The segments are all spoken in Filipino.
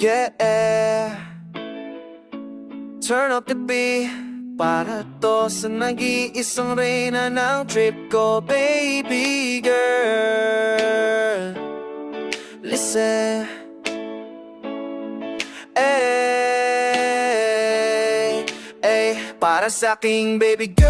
Yeah, turn up the beat para to sa nag-iisang reyna ng trip ko, baby girl. Listen, para sa aking baby girl,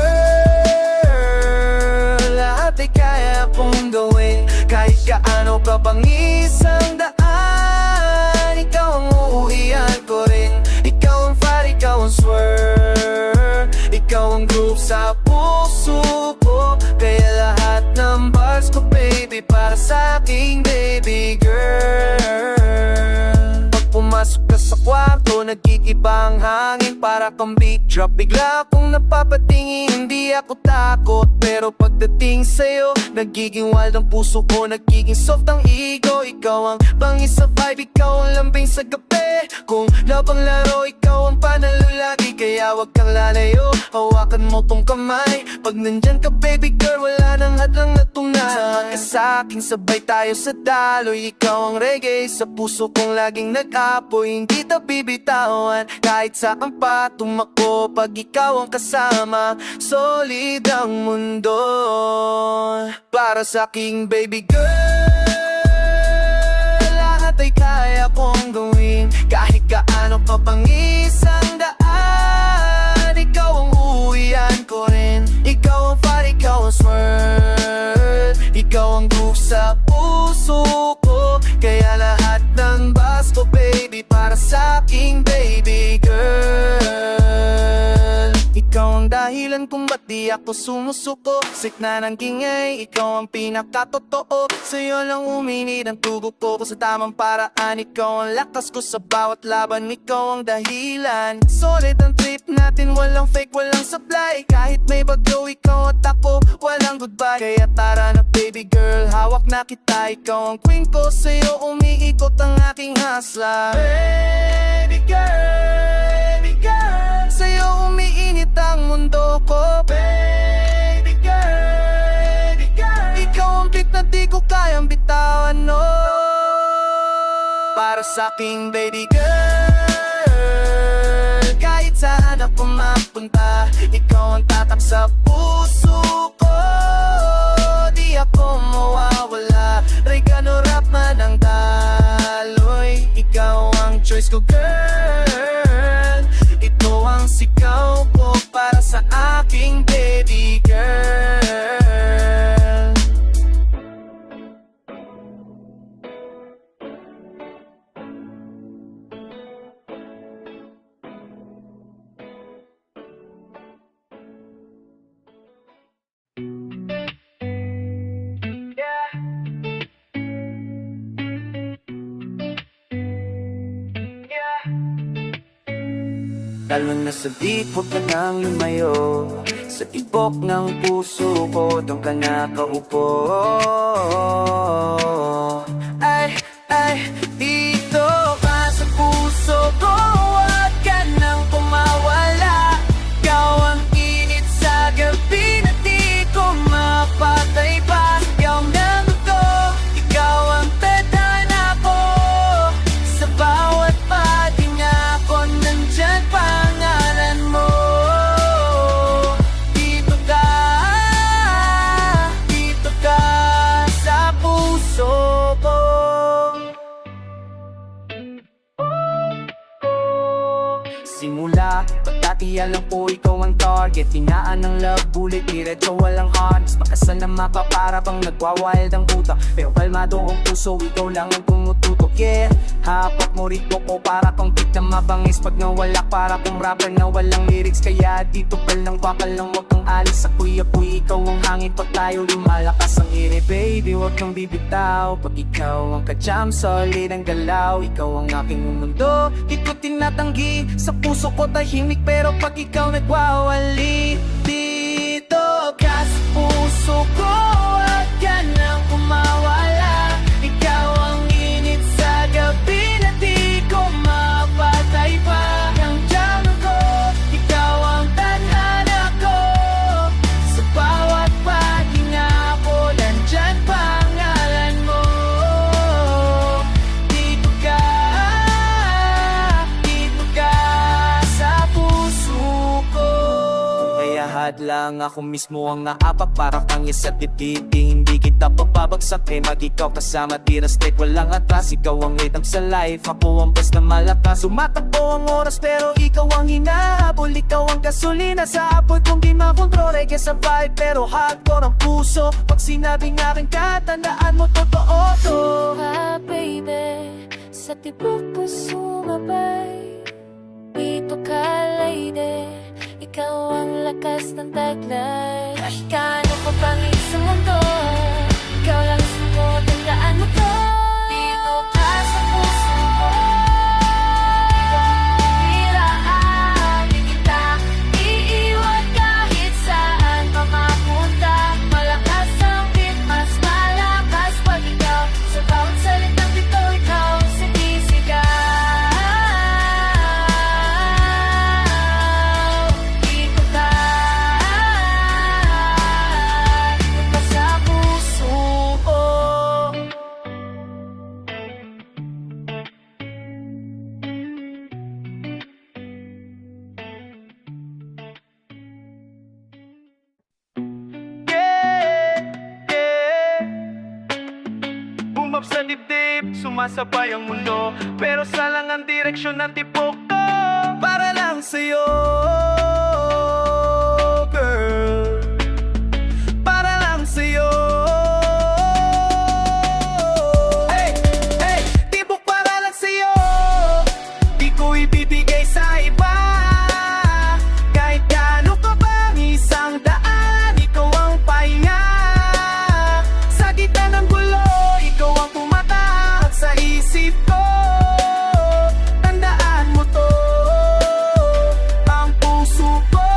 lahat ay kaya kong gawin. Kahit kaano pa pang isang daan, ikaw ang uuwian ko rin. Ikaw ang fire, ikaw ang swerve, ikaw ang groove sa puso ko. Kaya lahat ng bars ko, baby, para sa aking baby girl. Pag pumasok ka sa kwarto, nag-iiba ang hangin, para kang beat drop. Bigla akong napapatingin, hindi ako takot. Pero pagdating sa'yo, nagiging wild ang puso ko, nagiging soft ang ego. Ikaw ang bangis sa vibe, ikaw ang lambing sa gabi. Kung labang laro, ikaw ang panalo lagi. Kaya wag kang lalayo, hawakan mo tong kamay. Pag nandyan ka, baby girl, wala nang hadlang na tunay. Sama ka sa'kin, sabay tayo sa daloy. Ikaw ang reggae sa puso kong laging nag-apoy. Hindi ta bibitawan, kahit saan pa tumakbo. Pag ikaw ang kasama, solid ang mundo. Para sa aking baby girl, lahat ay kaya kong gawin. Kahit kaano pa pang isang daan, ikaw ang uuwian ko rin. Ikaw ang fire, ikaw ang swerve, ikaw ang groove sa puso ko. Kaya lahat ng bas ko, baby, para sa aking baby girl. Ikaw ang dahilan kung ba't di ako sumusuko. Sikna ng kingay, ikaw ang pinakatotoo. Sa'yo lang uminit ang tugo ko sa tamang paraan. Ikaw ang lakas ko sa bawat laban, ikaw ang dahilan. Solid ang trip natin, walang fake, walang supply. Kahit may bagyo, ikaw at ako, walang goodbye. Kaya tara na baby girl, hawak na kita. Ikaw ang queen ko, sa'yo umiikot ang aking hasla. Baby girl, baby girl, sa'yo umiinit ang mundo ko. Baby girl, baby girl, ikaw ang beat na di ko kayang bitawan, no. Para sa aking baby girl, kahit saan ako mapunta, ikaw ang tatak sa puso ko. Di ako mawawala, regalo rap man ang daloy. Ikaw ang choice ko, girl. Ito ang sigaw ko para sa aking baby girl. Lalo na sa beat, huwag ka nang lumayo. Sa tibok ng puso ko, doon ka nakaupo. Ay, ay, dito ka sa puso ko, huwag ka nang pumawala. Ikaw ang init sa gabi na di ko mapatay pa. Ikaw ang ko, ikaw ang tadhana ko. Sa bawat patinga ko, nandyan pangalan mo. Dito ka sa puso ko. Simula, pagdati alam ko ikaw ang target. Tinaan ng love bullet, diretso walang harness. Makasal na mapa para bang nagwawild ang utak. Pero kalmado ang puso, ikaw lang ang tumututok. Yeah, hapak mo rin ko para kang beat na mabangis. Pag nawala para kong rapper na walang lyrics. Kaya dito pal ng bakal lang, wag kang alis. Ako'y ikaw ang hangin, pag tayo lumalakas ang ire. Baby, wag kang bibitaw. Pag ikaw ang kajam, solid ang galaw. Ikaw ang aking mundo, di ko tinatanggi. Sa puso ko tahimik, pero pag ikaw nagwawali. Dito ka sa puso ko, wag ka nang kumawala. Ikaw ang init sa gabi na di ko mapatay pa. Ang jam ko, ikaw ang tadhana ko. Sa bawat pahinga ko, nandyan pangalan mo. Dito ka lang ako mismo ang naapak. Para kang isa't dibdib, hindi kita papabagsak. Mag-ikaw kasama, tira straight, walang atras. Ikaw ang rhythm sa life, ako ang best na malakas. Sumatakbo ang oras pero ikaw ang hinahabol. Ikaw ang gasolina sa apoy kung di makontrol. Reggae sa vibe pero hardcore ang puso. Pag sinabing aking ka, tandaan mo totoo to. Baby, sa tibok ko sumabay. Dito ka, lady, ikaw ang lakas ng taglay. Kahit gaano pa pang isang mundo, ikaw lang sumunod, tandaan mo to. Dito ka sa puso ko, hiraan, di kita iiwan kahit saan pa mapunta. Malakas ang beat, mas malakas pag ikaw sa bawat salitang dito, ikaw sinisigaw. Dito ka, dito ka sa puso ko. Bumap sa dibdib, sumasabay ang mundo. Pero salang ang direksyon ng tipok ko. Para lang sa'yo, girl. Para lang sa'yo. Hey, hey, tibok para lang sa'yo. Di ko ibibigay sa iba. Kahit gaano ka bang isang daan, ikaw ang pahinga. Sa gitna ng gulo, ikaw ang pumatak sa isip ko. Tandaan mo to, ang puso ko.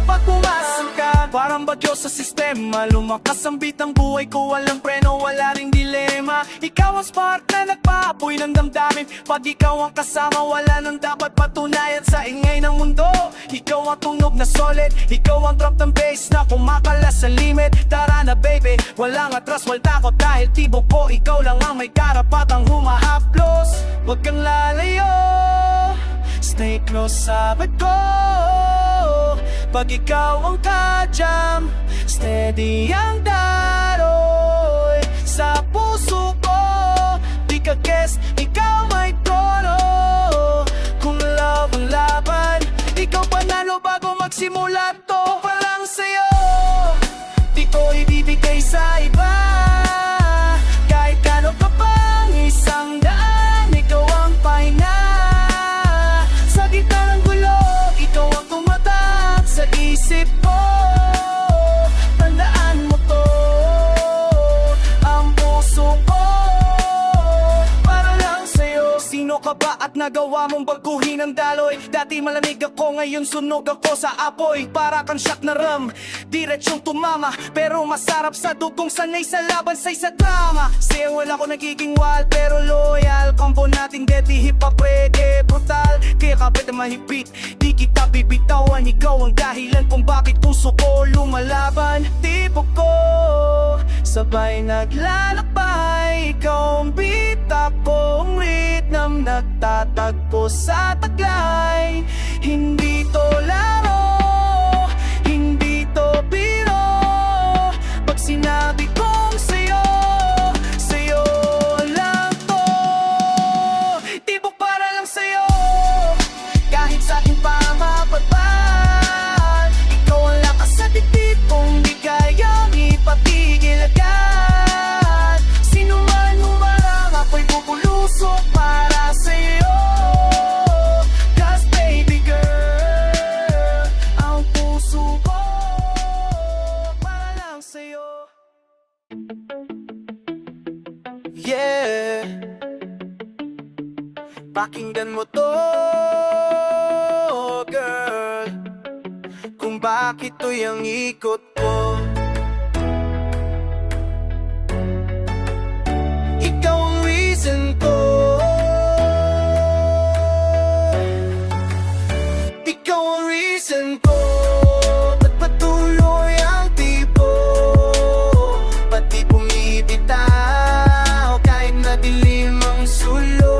Pag pumasok ka, parang bagyo sa sistema. Lumakas ang beat ng buhay ko, walang preno, wala ring dilema. Ikaw ang spark na nagpaapoy ng damdamin. Pag ikaw ang kasama, wala nang dapat patunayan sa ingay ng mundo. Ikaw ang tunog na solid, ikaw ang drop ng bass na kumakalas sa limit. Tara na baby, walang atras, walang takot dahil tibok ko. Ikaw lang ang may karapatang humahaplos. Huwag kang lalayo, stay close sa bag ko. Pag ikaw ang ka-jam, steady ang daloy sa puso ko. Di ka guess, ikaw may tono. Kung love ang laban, ikaw panalo bago magsimula to. Walang sa'yo, di ko ibibigay sa iba. Kahit kano ka pang isang daan, ikaw ang pahinga. Sa gitna ng gulo, ikaw ang tumatak sa isip ko. Tandaan mo to, ang puso ko. Para lang sa'yo. Sino ka ba at nagawa mong baguhin ang daloy? Dati malamig ako, ngayon sunog ako sa apoy. Para kang shock na ram, diretsyong tumama. Pero masarap sa dugong sanay sa laban sa isa drama. Sa'yo wala ko nagiging wild pero loyal. Combo nating dirty hip hop reggae brutal. Kaya kapit na mahigpit, di kita bibitawan. Ikaw ang dahilan kung bakit puso ko lumalaban. Tipo ko, sabay naglalakbay. Ikaw ang beat, ako ang rhythm. Nagtatagpo sa taglay. Hindi to laro, hindi to biro. Pag sinabi kong sa'yo, sa'yo lang to. Tibok para lang sa'yo, kahit sa'kin pa mapagpal. Ikaw ang lakas sa dibdib kung di kayang ipatigil agad. Sino man humarang, ako'y bubulusok para sa'yo. Cause baby girl, ang puso ko para lang sa'yo. Yeah, pakinggan mo to, girl, kung bakit to'y ang ikot ko. Ikaw ang reason ko, ikaw ang reason ko. Ba't patuloy ang tipo, pati bumibitaw kahit nadilim ang sulo.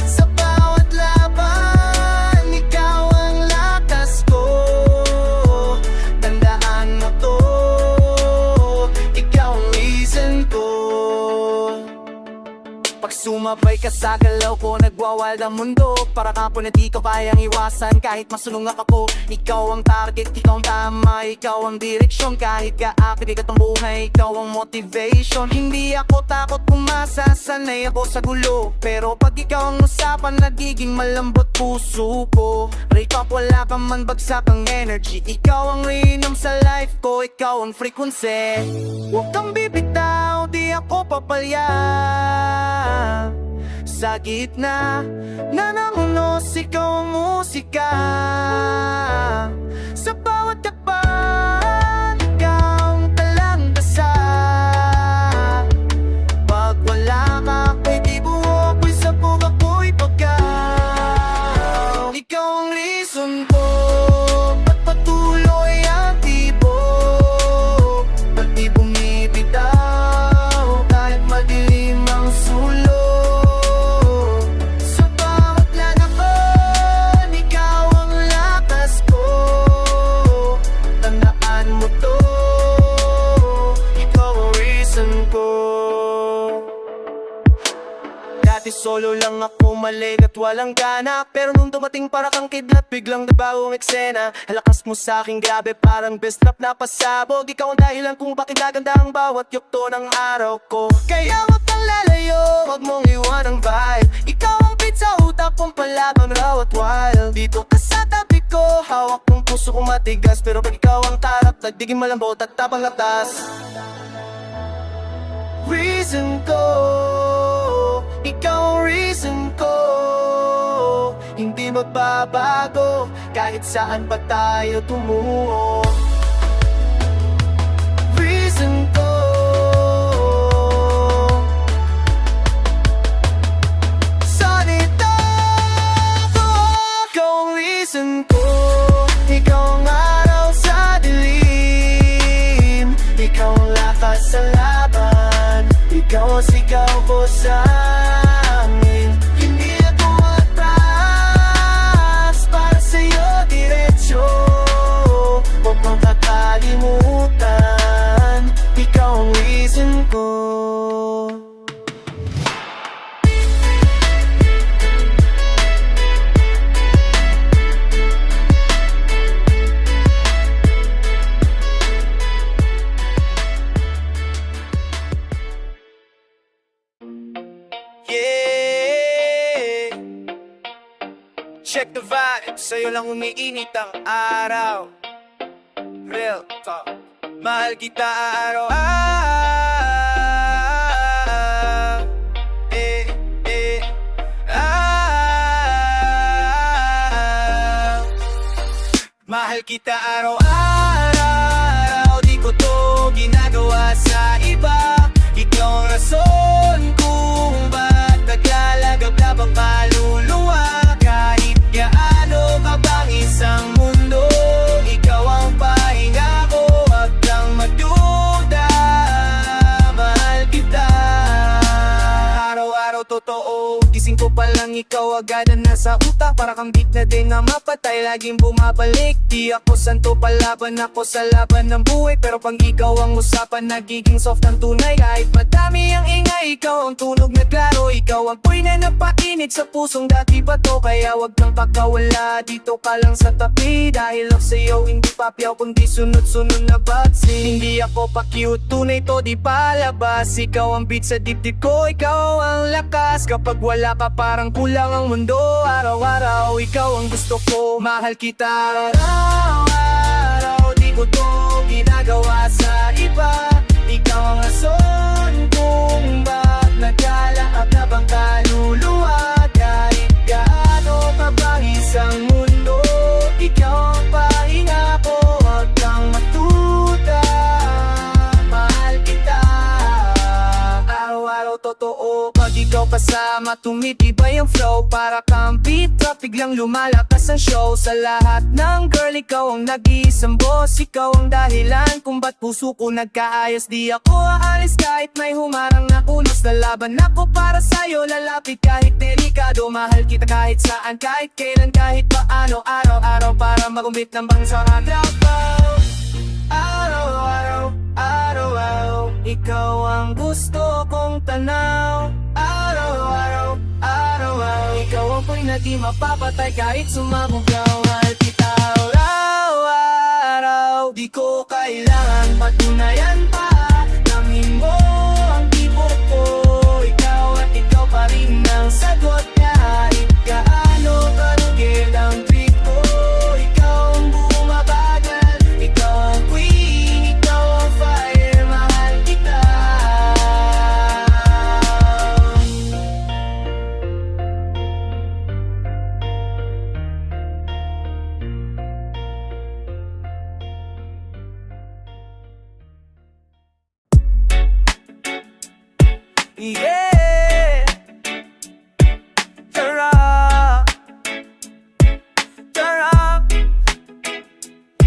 Sa bawat laban, ikaw ang lakas ko. Sumabay ka sa galaw ko, nagwawild ang mundo. Para kapo na di ka kayang iwasan kahit masunungak ako. Ikaw ang target, ikaw ang tama, ikaw ang direksyon. Kahit kaakit ang buhay, ikaw ang motivation. Hindi ako takot pumasa, sanay ako sa gulo. Pero pag ikaw ang usapan, nagiging malambot puso ko. Rake up, wala ka man bagsak ang energy. Ikaw ang rhythm sa life ko, ikaw ang frequency. Huwag kang bibitaw, di ako papalya. Sa gitna na nangunos, ikaw ang musika. Sa bawat takpan, ikaw ang talangkasa. Pag wala ka, pwede buo ako'y sabog, ako'y pagkaw. Ikaw ang reason ko, ba't patuloy ang tibok. Ba't di bumibitaw, kahit madilim ang sulok. Sa bawat lanakan, ikaw ang lakas ko. Tandaan mo to, ikaw ang reason ko. Dati solo lang ako malig at walang gana. Pero nung dumating para kang kidlat, biglang nabagong eksena. Halakas mo sa'king grabe, parang best rap na pasabog. Ikaw ang dahilan kung bakit naganda ang bawat yukto ng araw ko. Kaya wag kang lalayo, wag mong iwan ang vibe. Ikaw ang beat sa utak kong palaban raw at wild. Dito ka sa tabi ko, hawak ng puso kong matigas. Pero pag ikaw ang tarap, nagdiging malambot at tapang latas. Reason ko, ikaw ang reason ko. Hindi magbabago kahit saan pa tayo tumungo. Reason ko, salita ko. Ikaw ang reason ko, ikaw ang araw sa dilim. Ikaw ang lakas sa laban, ikaw ang sigaw ko sa amin. Hindi ako atras, para sa'yo diretso. Huwag mong kakalimutan, ikaw ang reason ko. Yeah, check the vibe, sa'yo lang umiinit ang araw. Real talk, mahal kita araw-araw. Mahal kita araw-araw, di ko to ginagawa sa iba. Ikaw ang rason kung ba't naglalagablab ang kaluluwa. Kahit gaano kabang isang mundo, ikaw ang pahinga ko, wag kang magduda. Mahal kita araw-araw, totoo. Gising ko pa lang ikaw agad ang nasa utak. Para kang beat na din na mapatay, laging bumabalik. Di ako santo, palaban ako sa laban ng buhay. Pero pag ikaw ang usapan, nagiging soft ang tunay. Kahit madami ang ingay, ikaw ang tunog na klaro. Ikaw ang puy na napainit sa pusong dati ba to. Kaya wag kang pakawala, dito ka lang sa tabi. Dahil ako sa'yo, hindi papyaw kundi sunod-sunod na batsi. Hindi ako pa-cute, tunay to di palabas. Ikaw ang beat sa dibdib ko, ikaw ang lakas. Kapag wala ka parang kulang ang mundo. Araw-araw, ikaw ang gusto ko. Mahal kita araw-araw, di ko to ginagawa sa iba. Ikaw ang rason kung ba't naglalakab ang kaluluwa. Kahit gaano pa bang isang mundo, ikaw ang pahinga ko, wag kang matuta. Mahal kita araw-araw, totoo. Pag ikaw kasama, tumitibay ang flow. Para kang beat drop, biglang lumalakas ang show. Sa lahat ng girl, ikaw ang nag-iisang boss. Ikaw ang dahilan kung ba't puso ko nagkaayos. Di ako aalis kahit may humarang na kulos. Lalaban ako para sa'yo, lalapit kahit delikado. Mahal kita kahit saan, kahit kailan, kahit paano. Araw-araw para magumit ng bangsang trabaho. Araw-araw, araw-araw, ikaw ang gusto kong tanaw. Araw-araw, na di mapapatay kahit sumabog ang mahal kita. Araw-araw, di ko kailangan patunayan pa. Namin mo ang tipo ko, ikaw at ikaw pa rin ang sagot niya. Kahit gaano kalugil ang trip ko, ikaw ang bumabagal, ikaw ang queen, ikaw ang fire, mahal kita. Yeah, tara, tara.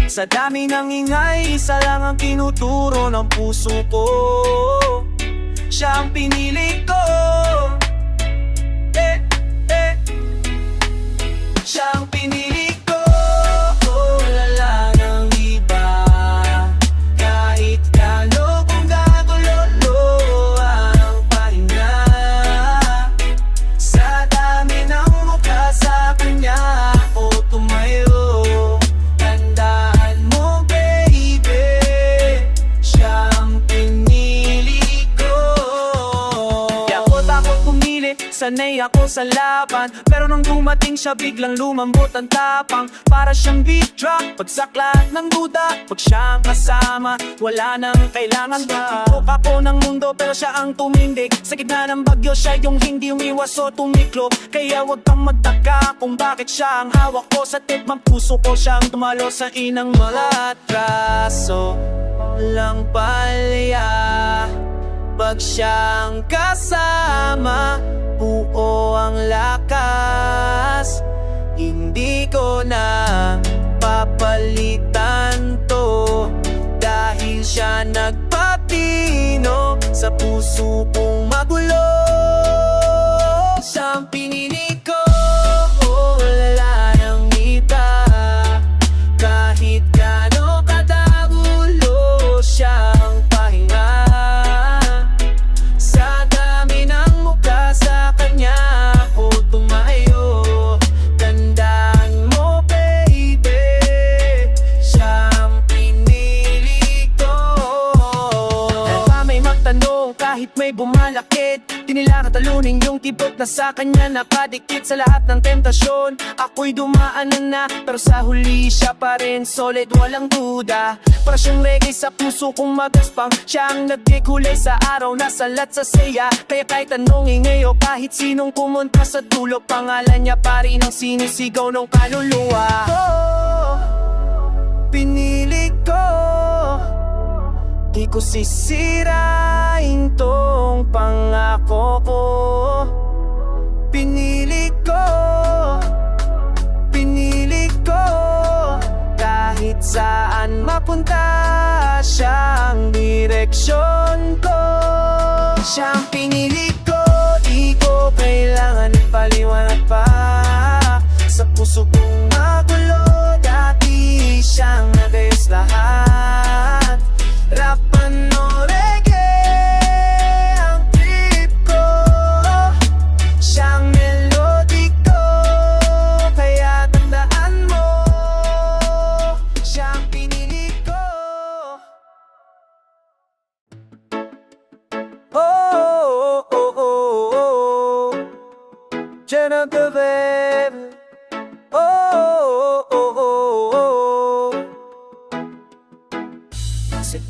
Sa dami ng ingay, isa lang ang tinuturo ng puso ko. Siya ang pinili ko. Eh, eh. Siya ang pinili ko. Wala nang iba. Kahit gaano kung gagulolo ang pahinga. Sa dami ng mukha sa kanya ako tumayo. Tandaan mo baby, siya ang pinili ko. Di ako takot pumili, sanay ako sa laban. Pero nung dumating siya biglang lumambot ang tapang. Para siyang beat drop, pagsakla ng duda. Pag siya ang kasama, wala nang kailangan ba. Titok ako ng mundo pero siya ang tumindig. Sa gitna ng bagyo siya yung hindi umiwas o tumiklo. Kaya wag kang magtaka kung bakit siya ang hawak ko. Sa tip ng puso ko siyang tumalo sa inang mga atraso. Walang palya pag siyang kasama, buo ang lakas. Hindi ko na papalitan to, dahil siya nagpatino sa puso kong magulo. Siyang pinili ko, wala nang iba. Kahit gaano kadagulo siyang pahinga. Sa dami ng mukha sa kanya ako tumayo. Tandaan mo baby, siyang pinili ko. Ano pa may magtanong kahit may bumalakit, tinilang at talunin yung tibok na sa kanya nakadikit. Sa lahat ng tentasyon, ako'y dumaanan na, pero sa huli siya pa rin solid, walang duda. Para siyang reggae sa puso kong magaspang. Siya ang nagkikulay sa araw na salat sa saya. Kaya kahit anong ingay o kahit sinong pumunta sa dulo, pangalan niya pa rin ang sinisigaw ng kaluluwa. Pinili ko, di ko sisirain tong pangako ko. Pinili ko, pinili ko. Kahit saan mapunta siyang direksyon ko. Siyang pinili ko, di ko kailangan paliwanag pa. Sa puso kong magulo, dati siyang nagayos lahat. Rapan o reggae ang trip ko, siyang melody ko. Kaya tandaan mo, siyang pinili ko. Oh, oh, oh, oh, oh. Jenna David. Oh, oh, oh, oh, oh.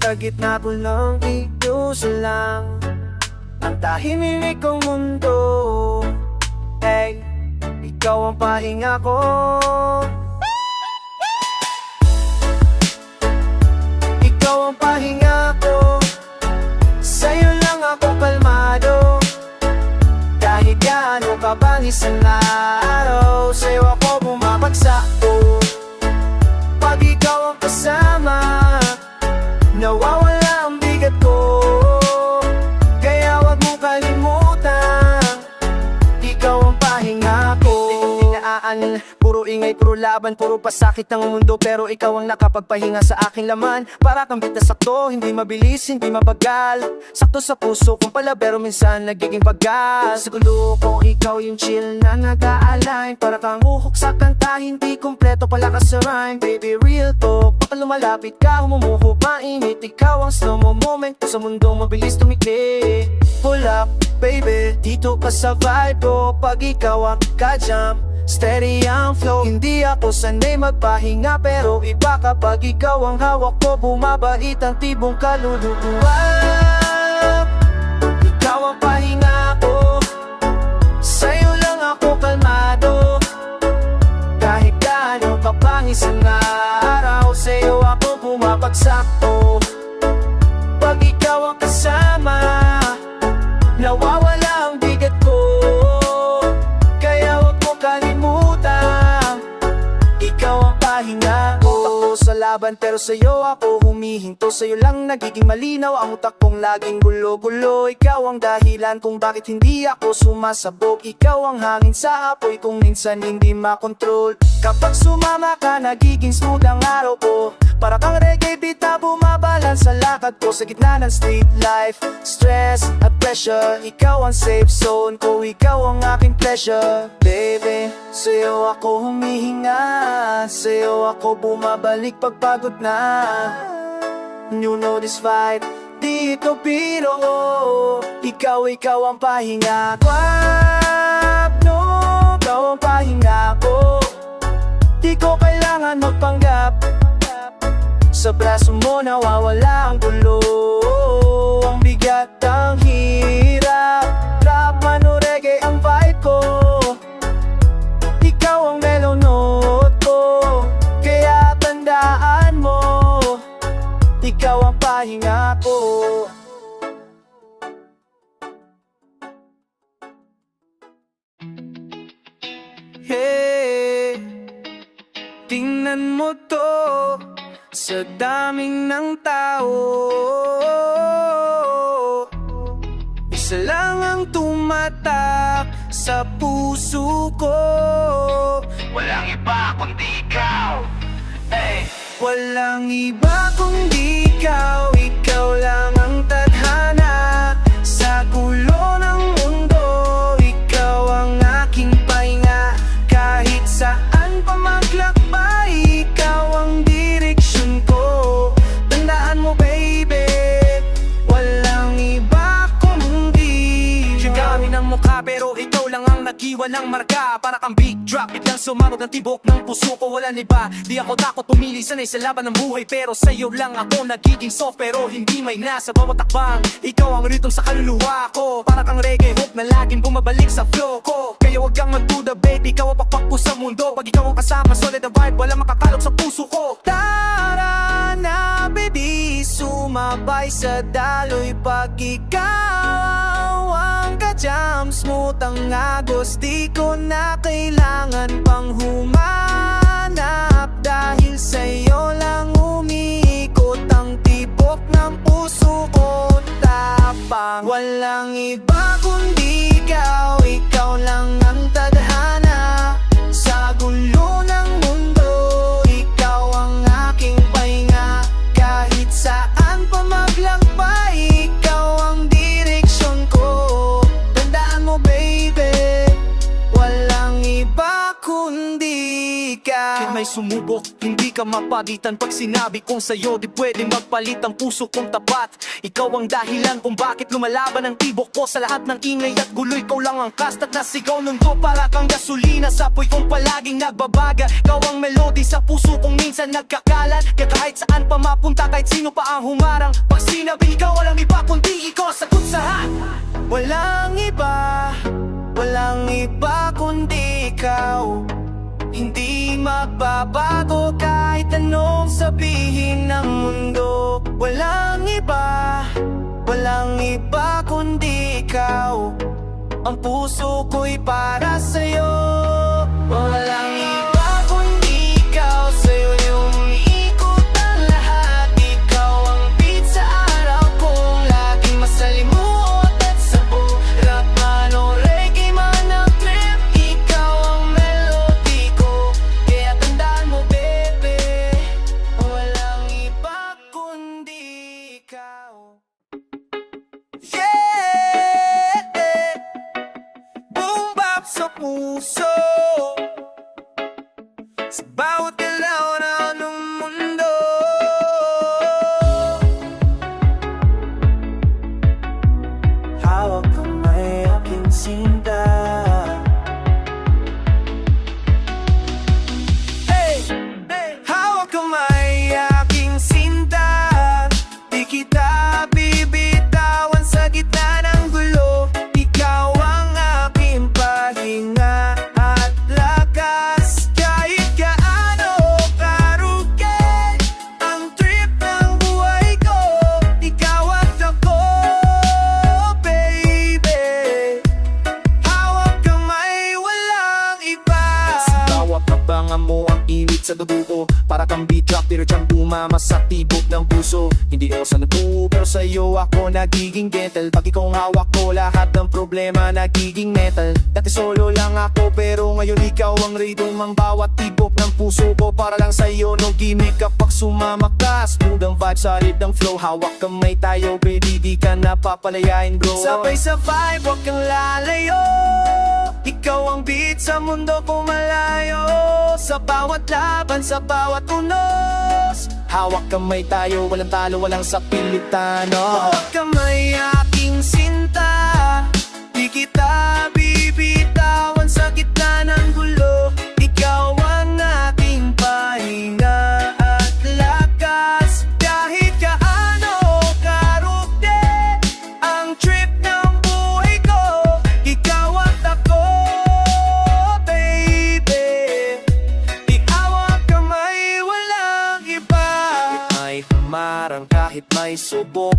Sa gitna ko ng iuso lang ang tahimik kong mundo. Hey, ikaw ang pahinga ko. Ikaw ang pahinga ko. Sa'yo lang ako kalmado. Kahit gaano kabangis ang araw, sa'yo ako bumabagsak ko. Pag ikaw ang kasama, nawawala ang bigat ko. Kaya wag mo kalimutan, ikaw ang pahinga ko. Puro ingay, puro laban, puro pasakit ng mundo. Pero ikaw ang nakapagpahinga sa aking laman. Para kang bit na sakto, hindi mabilis, hindi mabagal. Sakto sa puso kong pala, pero minsan nagiging pagal. Sa gulo ko, ikaw yung chill na nag-a-align. Para kang uhok sa kanta, hindi kumpleto pala ka sa rhyme. Baby, real talk, baka lumalapit ka, humumuho, mainit. Ikaw ang slow mo moment ko sa mundong mabilis tumikli. Pull up, baby, dito ka sa vibe ko. Pag ikaw ang ka-jump, steady ang flow. Hindi ako sanay magpahinga, pero iba kapag ikaw ang hawak ko. Bumabait ang tibong kaluluwa. Ikaw ang pahinga ko, sa'yo lang ako kalmado. Kahit gaano pa pang isang araw, sa'yo ako bumabagsak. Pag ikaw ang kasama, nawawala ang bigat ko. Kaya huwag mo kalimutan, ikaw ang pahinga ko. Takbo sa laban pero sa'yo ako humihinto. Sa'yo lang nagiging malinaw ang utak kong laging gulo-gulo. Ikaw ang dahilan kung bakit hindi ako sumasabog. Ikaw ang hangin sa apoy kung minsan hindi makontrol. Kapag sumama ka, nagiging smooth ang araw ko. Para kang reggae beat na bumabalan sa lakad ko. Sa gitna ng street life, stress at pressure, ikaw ang safe zone ko, ikaw ang aking pleasure. Baby, sa'yo ako humihinga, sa'yo ako bumabalik pag pagod na. You know this fight, di ito biro. Ikaw ang pahinga ko. No, ikaw ang pahinga ko. Di ko kailangan magpanggap, sa braso mo nawawala ang gulo. Ang bigat, ang hirap, rap man o reggae ang vibe ko. Ikaw ang mellow note ko, kaya tandaan mo, ikaw ang pahinga ko. Hey, tingnan mo to, sa daming ng tao, isa lang ang tumatak sa puso ko. Walang iba kundi ikaw, hey. Walang iba kundi ikaw, ikaw lang ang tadhana sa gulo ng mundo. Ikaw ang aking pahinga, kahit saan pa maglakbay, ikaw ang direksyon ko. Tandaan mo baby, walang iba kundi ikaw. Kami ng mukha pero ikaw lang ang nag-iwan ng marka. Para kang big drop, biglang sumabog ng tibok ng puso ko. Walang iba, di ako takot pumili, sanay sa laban ng buhay. Pero sa'yo lang ako nagiging soft, pero hindi may nasa bawat takbang. Ikaw ang rhythm sa kaluluwa ko, para kang reggae hook na laging bumabalik sa flow ko. Kaya wag kang magduda baby, ikaw ang pakpak ko sa mundo. Pag ikaw ang kasama, solid ang vibe, walang makakalog sa puso ko. Tara na baby, sumabay sa daloy. Pag ikaw ang ka-jam, smooth ang agos. Di ko na kailangan pang humanap, dahil sa'yo lang umiikot ang tibok ng puso ko. Tapang walang iba kundi ikaw, ikaw lang ang tadhana sa gulo ng mundo. Ikaw ang aking pahinga, kahit saan pa maglakbay, ikaw ang direksyon ko. Tandaan mo baby, walang iba kundi ikaw. Kahit may sumubok, hindi ka mapagitan. Pag sinabi kong sa'yo, di pwedeng magpalit ang puso kong tapat. Ikaw ang dahilan kung bakit lumalaban ang tibok ko. Sa lahat ng ingay at gulo, ikaw lang ang kastag na sigaw nun ko. Para kang gasolina sa apoy kong palaging nagbabaga. Ikaw ang melody sa puso kong minsan nagkakalat. Kaya kahit saan pa mapunta, kahit sino pa ang humarang, pag sinabi ikaw, walang iba kundi ikaw, sagot sa lahat. Walang iba kundi ikaw. Hindi magbabago kahit anong sabihin ng mundo. Walang iba kundi ikaw. Ang puso ko'y para sa'yo. Walang iba kundi ikaw, sa'yo yung umiikot ang lahat. Ikaw ang beat sa araw kong laging masalimuot at sabo. Rap man o reggae man ang trip, ikaw ang melody ko. puso, sa bawat galaw ng mundo. Hawak kamay aking sinta. Hey! Hawak kamay aking sinta. Di kita bibitawan sa gitna ng gulo. Ikaw ang aking pahinga at lakas. Kahit gaano karugin ang trip ng buhay ko, ikaw at ako, baby. Hawak kamay, walang iba. Sa bawat kabanga mo ang init sa dugo ko. Para kang beat drop, diretsang tumama sa tibok ng puso. Hindi ako sa natuo, pero sa'yo ako nagiging gentle. Pag ikaw ang hawak ko, lahat ng problema nagiging metal. Dati solo lang ako, pero ngayon ikaw ang rhythm ang bawat tibok ng puso ko. Para lang sa'yo, no gimmick kapag sumama ka. Smooth ang vibe, solid ang flow. Hawak kamay tayo, baby, di ka napapalayain, bro. Sabay sa vibe, wag kang lalayo. Ikaw ang beat sa mundo ko malayo. Sa bawat laban, sa bawat unos, hawak kamay tayo, walang talo, walang sapilitano. Hawak kamay aking sinta. Di kita bibitawan sa gitna ng gulo. Ikaw ang aking pahinga at lakas. Kahit gaano karugin ang trip ng buhay ko, ikaw at ako, baby. Di hawak kamay, walang iba. Ay humarang kahit may subok.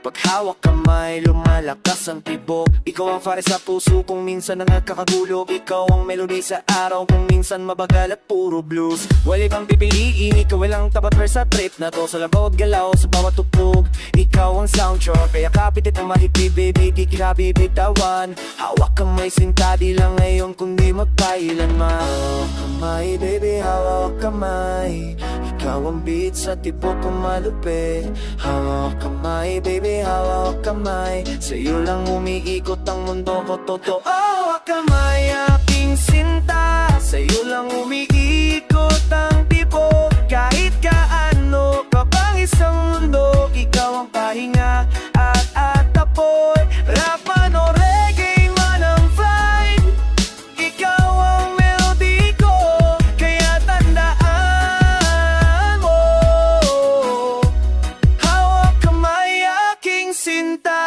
Pag hawak kamay, lumalakas ang tibok. Ikaw ang fire sa puso kung minsan nagkakagulo. Ikaw ang melody sa araw kung minsan mabagal at puro blues. Wala kang pipiliin, ikaw lang tapat sa trip na to. Sa labawat galaw, sa bawat tugtog, ikaw ang soundtrack. Kaya kapitit ang mahigpit, baby, di kita bibitawan. Hawak kamay, sinta, di lang ngayon kundi magkailanman. Hawak kamay, baby, hawak kamay. Ikaw ang beat sa tibok kong malupit. Hawak kamay, baby, hawak kamay. Sa'yo lang umiikot ang mundo ko, totoo. Hawak kamay, aking sinta. Sa'yo lang umiikot ang tibok. Kahit gaano ka pang isang mundo, ikaw ang pahinga at tapoy. Rapan o reggae man ang vibe, ikaw ang melody ko. Kaya tandaan mo, hawak kamay aking sinta.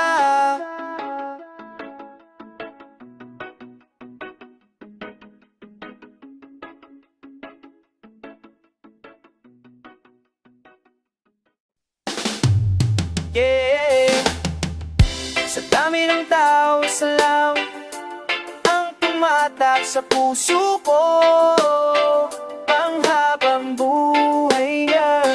Yeah. Sa dami ng tao sa law ang tumatak sa puso ko, panghabang buhay niya.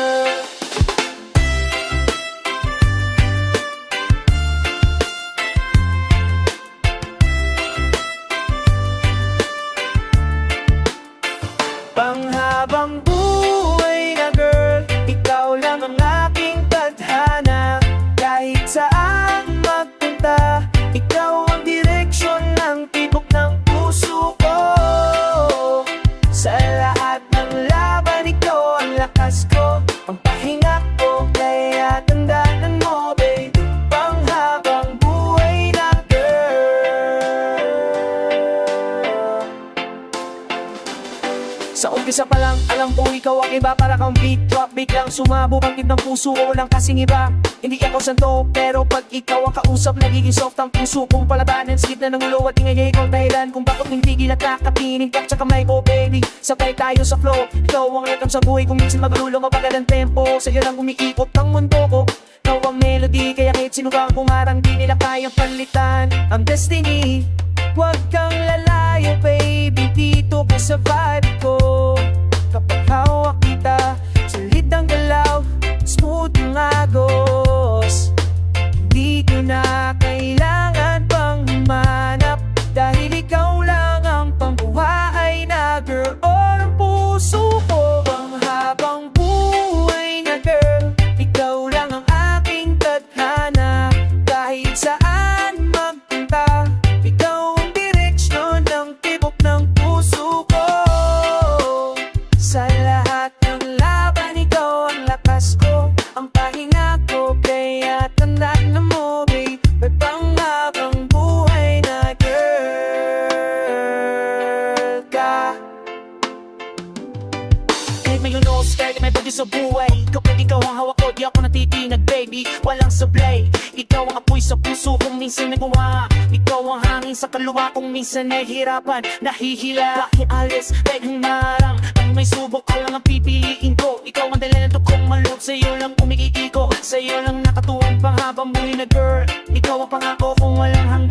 Panghabang buhay na girl, ikaw lang ang aking tadhana. Kahit saan magpunta, ikaw ang direksyon ng tibok ng puso ko. Sa lahat ng laban, ikaw ang lakas ko, ang pahinga ko. Kaya tandaan mo, baby, panghabang buhay na girl. Sa umpisa pa lang, alam ko ikaw ang iba. Para kang beat drop, biglang sumabog ang tip ng puso ko, walang kasing iba. Hindi ako santo, pero pag ikaw ang kausap, nagiging soft ang puso kong palabanan. Sa gitna ng ulo at ingay, ikaw ang dahilan kung bakit hindi tigil at nakakapinig ka sa kamay ko, baby. Sabay tayo sa flow, ikaw ang rhythm sa buhay kung minsan magulong o bagal ang tempo. Sa'yo lang umiikot ang mundo ko, ikaw ang melody. Kaya kahit sino kang pumarang, di nila kayang palitan ang destiny. Huwag kang lalayo, baby, dito ka sa vibe ko. Kapag hawak kita, sulit ang galaw, smooth ang agos. Hindi ko na kailangan pang humanap, dahil ikaw lang ang pambuhay na girl. O ang puso ko, panghabang buhay na girl. Ikaw lang ang aking tadhana. Kahit saan magpunta, ikaw ang direksyon ng tibok sa buhay. Kapag ikaw ang hawak ko, di ako natitinag baby, walang sablay. Ikaw ang apoy sa puso kung minsan nagawa. Ikaw ang hangin sa kaluwa kung minsan nahihirapan, nahihila. Pakialis, kahit humarang, ang may subok ko lang ang pipiliin ko. Ikaw ang dahilan to kong maloob, sa'yo lang umiikiko. Sa'yo lang nakatuwang panghabang buhay na girl. Ikaw ang pangako kung walang hanggan.